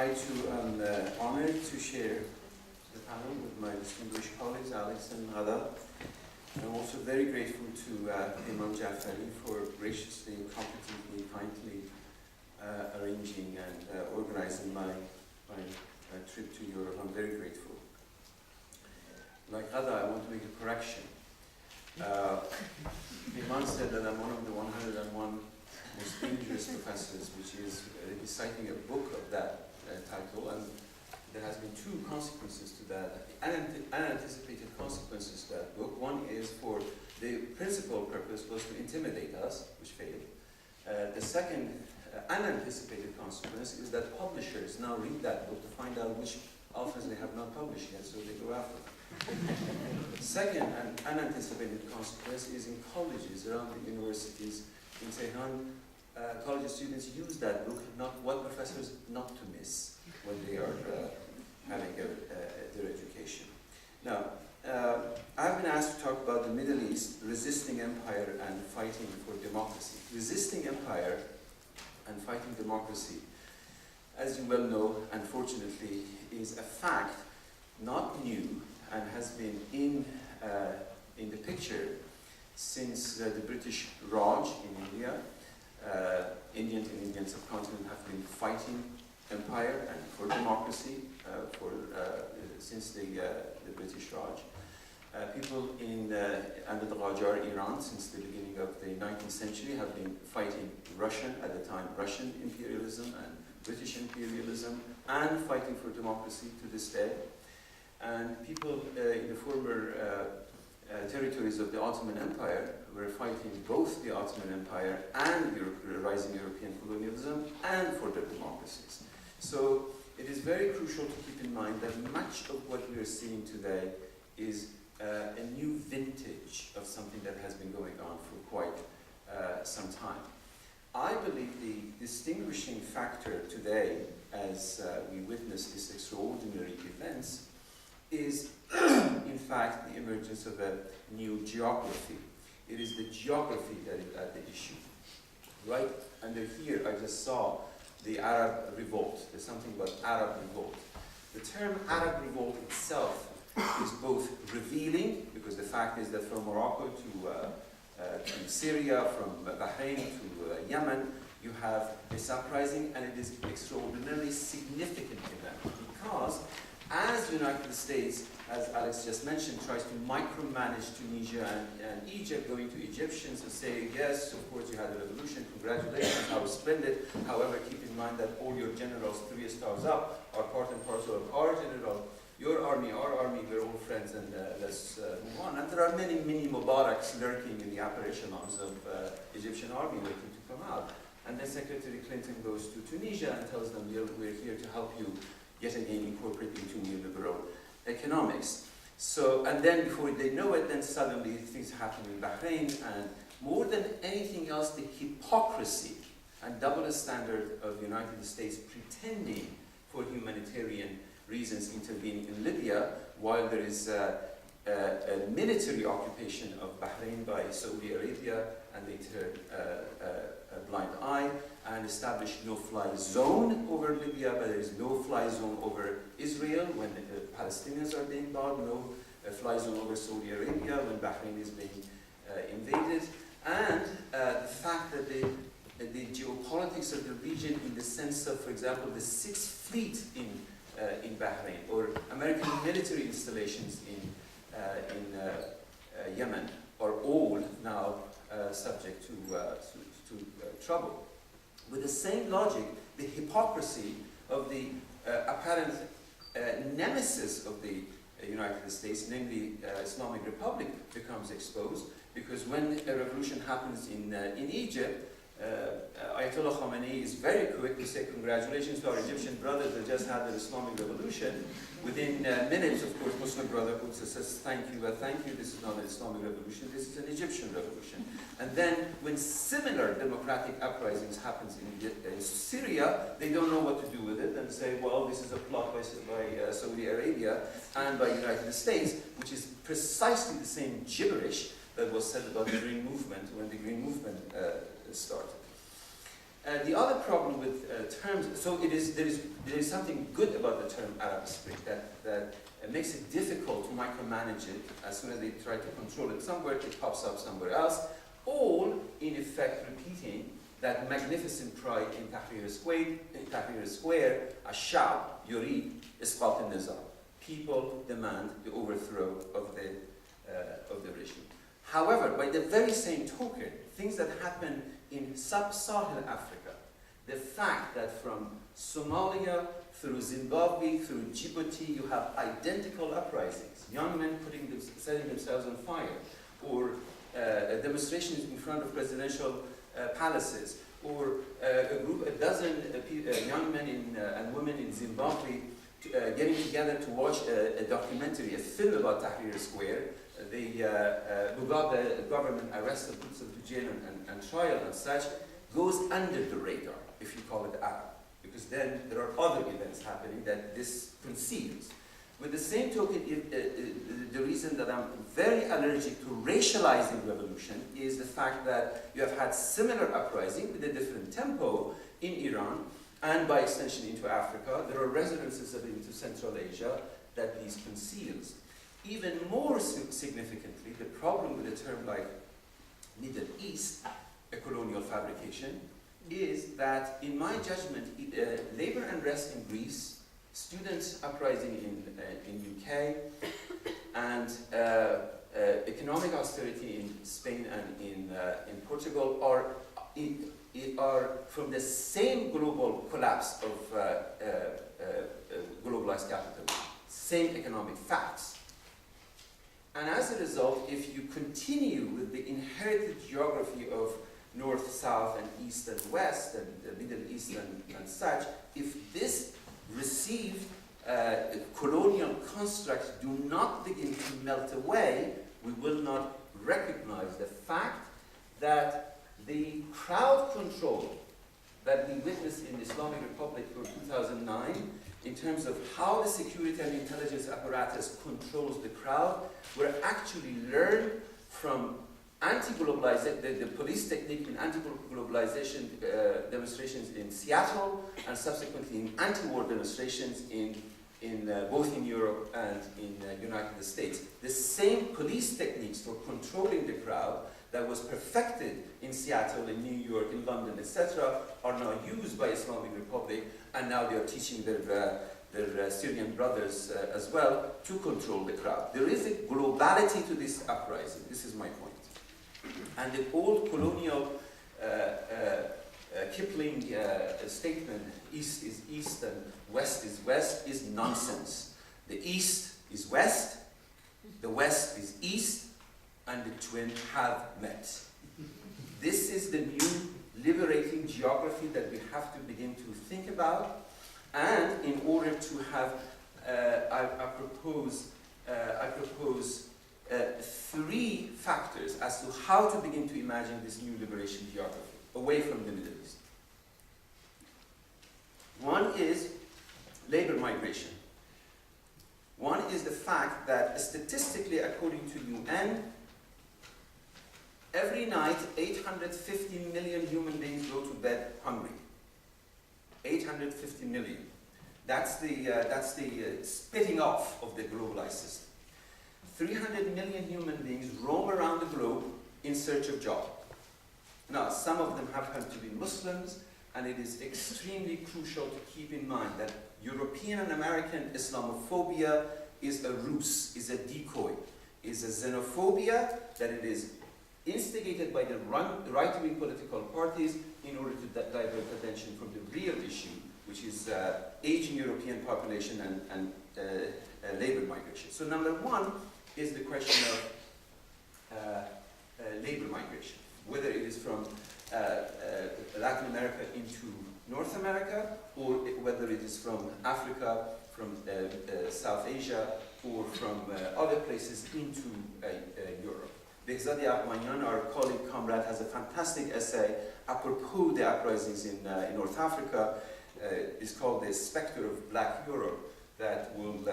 I too am honored to share the panel with my distinguished colleagues, Alex and Ghada. I'm also very grateful to Imam Jafari for graciously, competently, kindly arranging and organizing my trip to Europe. I'm very grateful. Like Ghada, I want to make a correction. Imam said that I'm one of the 101 most dangerous professors, which is he's citing a book of that title, and there has been two consequences to that, unanticipated consequences to that book. One is for the principal purpose was to intimidate us, which failed. The second unanticipated consequence is that publishers now read that book to find out which authors they have not published yet, so they go after them. Second, an unanticipated consequence is in colleges around the universities in Tehran. College students use that book, what professors not to miss when they are having their education. Now, I've been asked to talk about the Middle East, resisting empire and fighting for democracy. Resisting empire and fighting democracy, as you well know, unfortunately, is a fact, not new, and has been in the picture since the British Raj in India. Indian subcontinent have been fighting empire and for democracy since the British Raj. People under the Qajar Iran since the beginning of the 19th century have been fighting Russian, at the time, Russian imperialism and British imperialism, and fighting for democracy to this day. And people in the former territories of the Ottoman Empire were fighting both the Ottoman Empire and rising European colonialism and for their democracies. So it is very crucial to keep in mind that much of what we are seeing today is a new vintage of something that has been going on for quite some time. I believe the distinguishing factor today, as we witness these extraordinary events, is in fact the emergence of a new geography. It is the geography that is at the issue. Right under here, I just saw the Arab Revolt. There's something about Arab Revolt. The term Arab Revolt itself is both revealing, because the fact is that from Morocco to Syria, from Bahrain to Yemen, you have this uprising, and it is extraordinarily significant event, because as the United States, as Alex just mentioned, tries to micromanage Tunisia and Egypt, going to Egyptians and saying, yes, of course you had a revolution, congratulations, how splendid. However, keep in mind that all your generals, 3 stars up, are part and parcel of our general. Your army, our army, we're all friends, and let's move on. And there are many Mubaraks lurking in the upper echelons of Egyptian army waiting to come out. And then Secretary Clinton goes to Tunisia and tells them, we're here to help you yet again incorporate into neoliberal economics. So, and then before they know it, then suddenly things happen in Bahrain, and more than anything else, the hypocrisy and double standard of the United States pretending for humanitarian reasons intervening in Libya, while there is a military occupation of Bahrain by Saudi Arabia, and they turn a blind eye and establish no-fly zone over Libya, but there is no-fly zone over Israel when the Palestinians are being bombed, no-fly zone over Saudi Arabia when Bahrain is being invaded, and the fact that the geopolitics of the region in the sense of, for example, the Sixth Fleet in Bahrain, or American military installations in Yemen, are all now subject to trouble. With the same logic, the hypocrisy of the apparent nemesis of the United States, namely Islamic Republic, becomes exposed, because when a revolution happens in Egypt, Ayatollah Khamenei is very quick to say congratulations to our Egyptian brothers that just had the Islamic revolution. Within minutes, of course, Muslim Brotherhood says thank you, this is not an Islamic revolution, this is an Egyptian revolution. And then when similar democratic uprisings happens in Syria, they don't know what to do with it and say, well, this is a plot by Saudi Arabia and by the United States, which is precisely the same gibberish that was said about the Green Movement when the Green Movement started. The other problem with terms, so there is something good about the term Arab Spring that makes it difficult to micromanage it. As soon as they try to control it somewhere, it pops up somewhere else, all in effect repeating that magnificent cry in Tahrir Square, Ash-Sha'b yurid isqat al-nizam. People demand the overthrow of the regime. However, by the very same token, things that happen in sub-Sahel Africa, the fact that from Somalia through Zimbabwe, through Djibouti, you have identical uprisings, young men setting themselves on fire, or demonstrations in front of presidential palaces, or a dozen young men and women in Zimbabwe getting together to watch a documentary, a film about Tahrir Square. The Mugabe government arrested, puts them to jail and trial and such, goes under the radar, if you call it Arab, because then there are other events happening that this conceals. With the same token, the reason that I'm very allergic to racializing revolution is the fact that you have had similar uprising with a different tempo in Iran, and by extension into Africa. There are resonances of it into Central Asia that this conceals. Even more significantly, the problem with a term like Middle East, a colonial fabrication, is that, in my judgment, labor unrest in Greece, students uprising in UK, and economic austerity in Spain and in Portugal are from the same global collapse of globalized capitalism, same economic facts. And as a result, if you continue with the inherited geography of North, South, and East and West, and the Middle East and such, if this received colonial constructs do not begin to melt away, we will not recognize the fact that the crowd control that we witnessed in the Islamic Republic for 2009, in terms of how the security and intelligence apparatus controls the crowd, were actually learned from anti-globalization, the police technique in anti-globalization demonstrations in Seattle, and subsequently in anti-war demonstrations both in Europe and in the United States. The same police techniques for controlling the crowd that was perfected in Seattle, in New York, in London, etc., are now used by Islamic Republic, and now they are teaching their Syrian brothers as well to control the crowd. There is a globality to this uprising. This is my point. And the old colonial Kipling statement, East is East and West is West, is nonsense. The East is West, the West is East, and the twin have met. This is the new liberating geography that we have to begin to think about, and in order to have, I propose three factors as to how to begin to imagine this new liberation geography away from the Middle East. One is labor migration. One is the fact that statistically, according to UN, every night 850 million human beings go to bed hungry. 850 million. That's the spitting off of the globalized system. 300 million human beings roam around the globe in search of jobs. Now, some of them happen to be Muslims, and it is extremely crucial to keep in mind that European and American Islamophobia is a ruse, is a decoy, is a xenophobia that it is instigated by the right-wing political parties in order to divert attention from the real issue, which is aging European population and labor migration. So number one is the question of labor migration, whether it is from Latin America into North America, or whether it is from Africa, from South Asia, or from other places into Europe. Behzadi Ahmadian, our colleague, comrade, has a fantastic essay apropos the uprisings in North Africa. It's called The Spectre of Black Europe, that will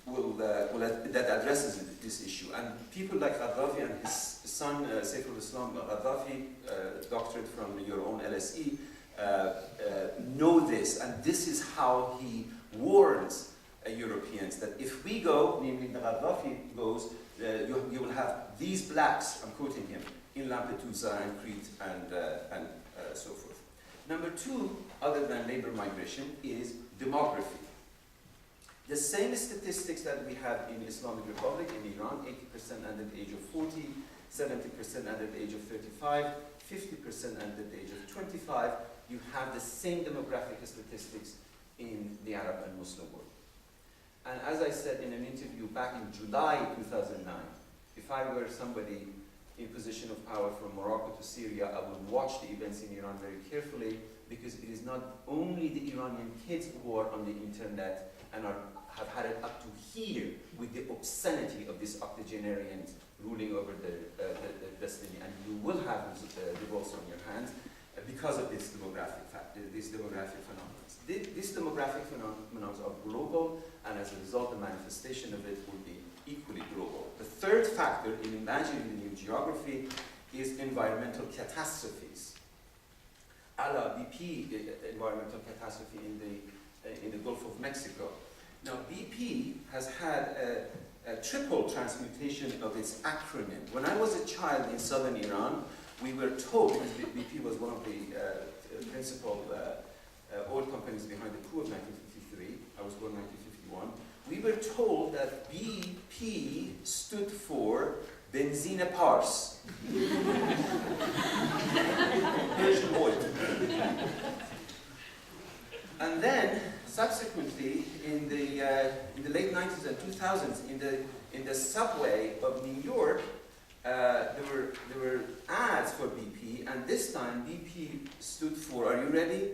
that addresses this issue. And people like Gaddafi and his son, Saiful Islam Gaddafi, doctorate from your own LSE, know this, and this is how he warns Europeans that if we go, namely the Gaddafi goes, you will have these blacks, I'm quoting him, in Lampedusa and Crete and so forth. Number two, other than labor migration, is demography. The same statistics that we have in Islamic Republic, in Iran, 80% under the age of 40, 70% under the age of 35, 50% under the age of 25, you have the same demographic statistics in the Arab and Muslim world. And as I said in an interview back in July 2009, if I were somebody in position of power from Morocco to Syria, I would watch the events in Iran very carefully, because it is not only the Iranian kids who are on the internet and have had it up to here with the obscenity of this octogenarians ruling over the destiny, and you will have revolts on your hands because of this demographic phenomena. These demographic phenomena are global, and as a result, the manifestation of it will be equally global. The third factor in imagining the new geography is environmental catastrophes. A la BP environmental catastrophe in the Gulf of Mexico. Now, BP has had a triple transmutation of its acronym. When I was a child in southern Iran, we were told, because BP was one of the principal oil companies behind the coup of 1953, I was born in 1951, we were told that BP stood for Benzine Pars. Persian oil. And then, subsequently, in the late 90s and 2000s, in the subway of New York, there were ads for BP, and this time BP stood for, are you ready?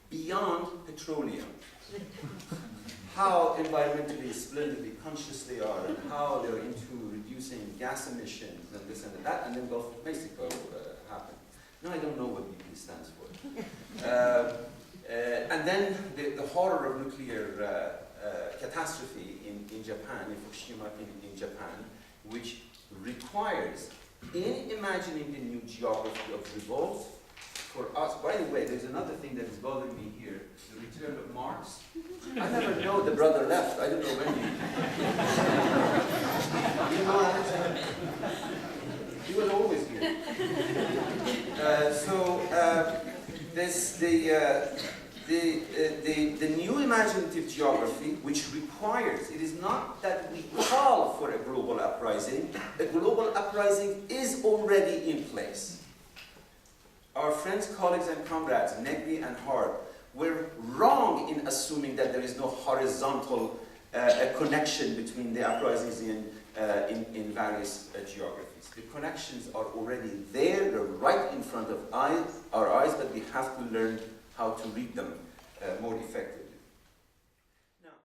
Beyond Petroleum. How environmentally splendidly conscious they are, and how they're into reducing gas emissions and this and that, and then Gulf of Mexico happened. Now I don't know what BP stands for. And then the horror of nuclear catastrophe in Japan, in Fukushima in Japan, which requires, in imagining the new geography of revolt, for us, by the way, there's another thing that is bothering me here, the return of Marx. I never know the brother left, I don't know when you know Alexander? He was always here. The new imaginative geography, which requires, it is not that we call for a global uprising, a global uprising is already in place. Our friends, colleagues, and comrades, Negri and Hart, were wrong in assuming that there is no horizontal connection between the uprisings in various geographies. The connections are already there, they're right in front of our eyes, but we have to learn how to read them more effectively.